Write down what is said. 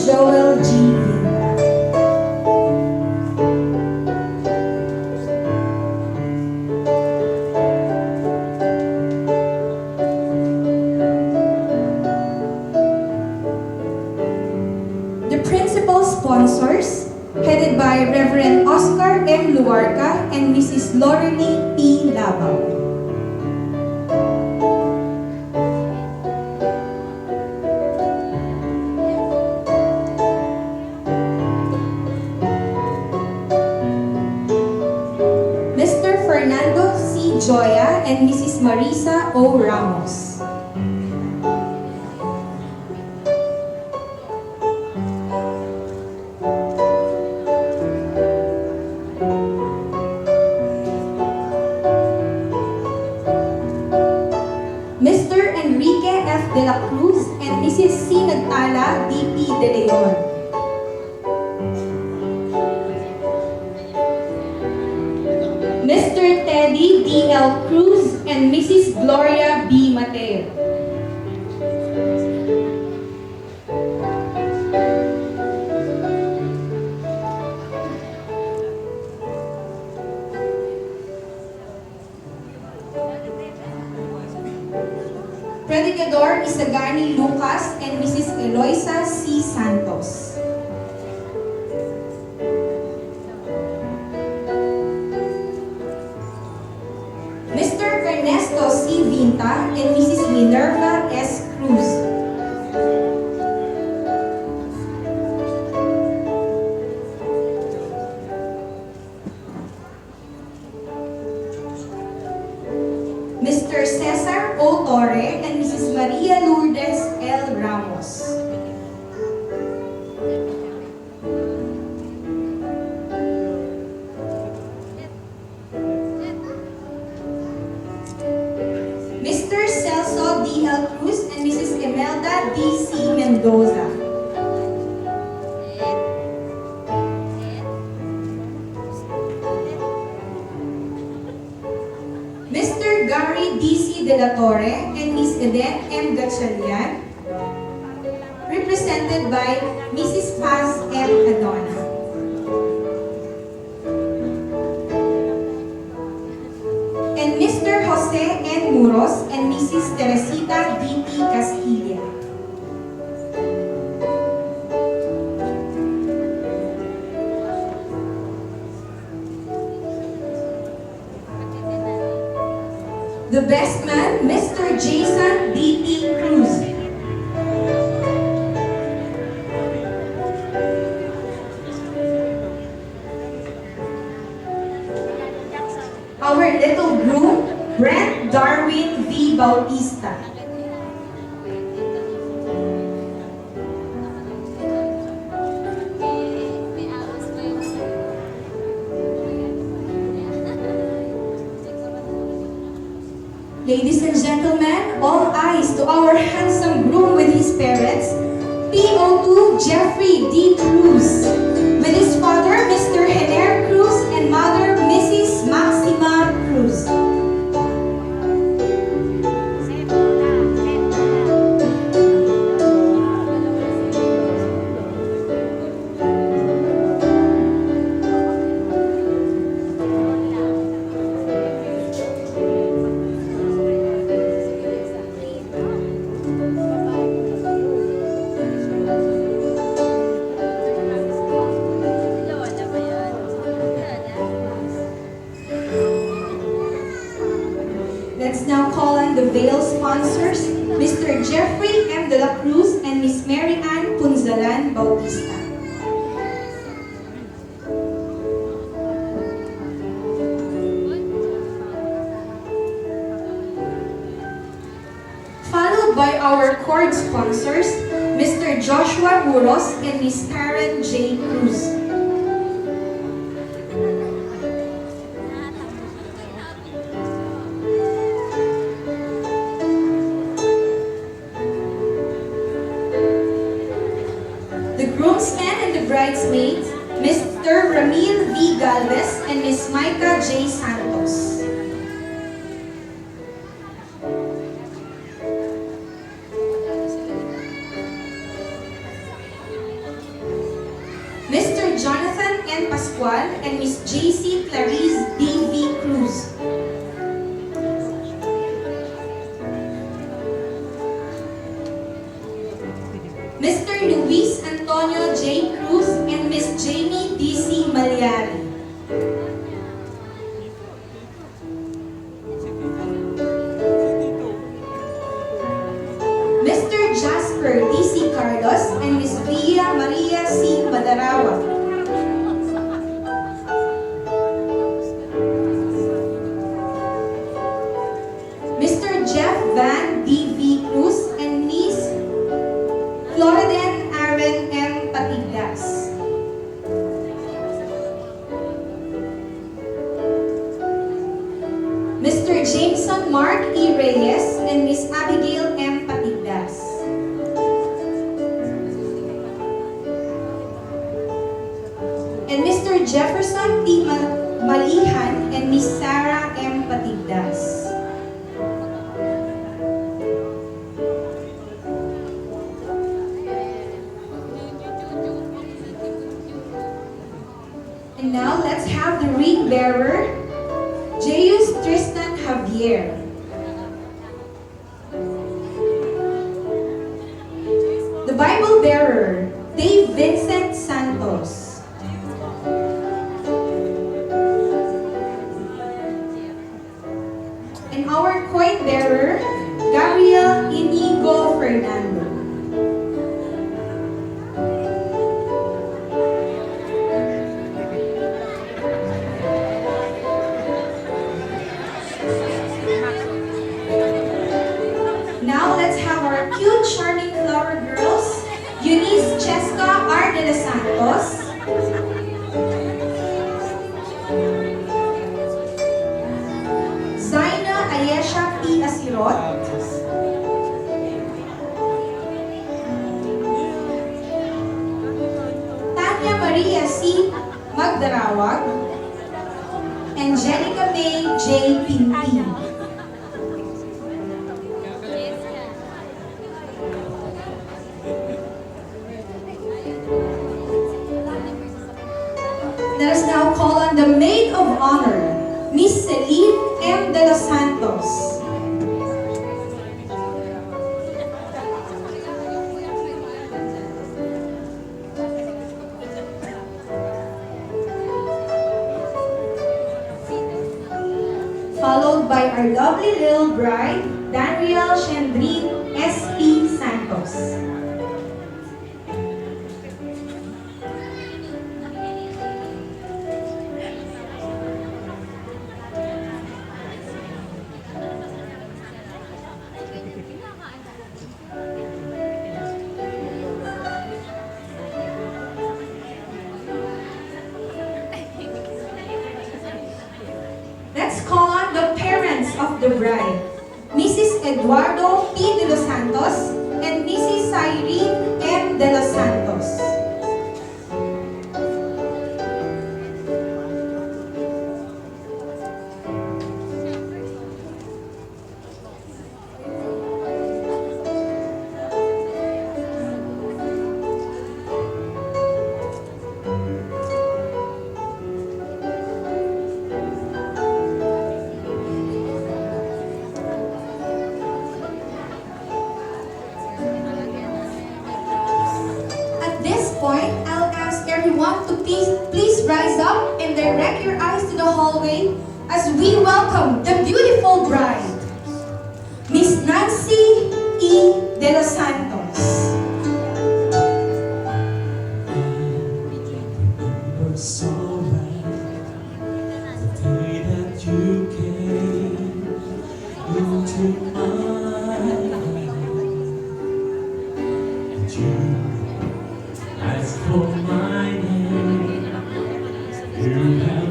Joel G. Vinda. The principal sponsors, headed by Reverend Oscar M. Luarca and Mrs. Lorelei P. Labao. Mr. Fernando C. Joya and Mrs. Marisa O. Ramos. Mr. Enrique F. De la Cruz and Mrs. C. Nagtala D.P. De Leon. Mr. Teddy D.L. Cruz and Mrs. Gloria B. Mateo. Predicador Isagani Lucas and Mrs. Eloisa C. Santos. Mr. Ernesto C. Vinta and Mrs. Minerva S. Cruz. Mr. Cesar O. Torre and Mrs. Maria Lourdes L. Ramos. Mr. Celso D. L. Cruz and Mrs. Imelda D. C. Mendoza. Mr. Gary D. C. De la Torre and Ms. Eden M. Gatchalian, represented by Mrs. Paz M. Cadona. And Mr. Jose N. Muros and Mrs. Teresita D. T. Castilla. The best man, Mr. Jason D. T. Cruz. Our little groom, Brent Darwin V. Bautista. Ladies and gentlemen, all eyes to our handsome groom with his parents, PO2 Jeffrey D. Cruz, with his father, Mr. Hener Cruz, and mother, Mrs. Maxima Cruz. Let's now call on the veil sponsors, Mr. Jeffrey M. De La Cruz and Miss Mary Ann Punzalan Bautista. Followed by our cord sponsors, Mr. Joshua Muros and Miss Karen J. Cruz. The groomsmen and the bridesmaids, Mr. Ramil V. Galvez and Miss Micah J. Santos. Jonathan N. Pascual and Miss JC Clarice D.V. Cruz. Mr. Luis Antonio J. Cruz and Miss Jamie D.C. Malyari. Mr. Jasper D.C. Carlos and Miss Via Maria C. Badarawa. Mr. Jeff Van D.V. Cruz and Miss Floriden Aaron M. Patigas. Mr. Jameson Mark E. Reyes and Miss Abigail M. Patigas. And Mr. Jefferson T. Malihan and Miss Sarah M. Patigas. And now let's have the ring bearer, Jeyus Tristan Javier. The Bible bearer, Dave Vincent Santos. And our coin bearer, Gabriel Inigo Fernando. Now let's have our cute, charming flower girls, Eunice Cheska R. de los Santos, Zaina Ayesha P. Asirot, Tanya Maria C. Magdarawag, and Jenica May J. Pintin. Let us now call on the Maid of Honor, Miss Celine M. de los Santos. Followed by our lovely little bride, Danielle Shendrine S.P. Santos. Let's call on the parents of the bride, Mrs. Eduardo P. de los Santos and Mrs. Cyrene M. de los Santos. Point, I'll ask everyone to please rise up and direct your eyes to the hallway as we welcome the beautiful bride, Miss Nancy E. de los Santos. So the day that you came into my life, and you asked for my name. You have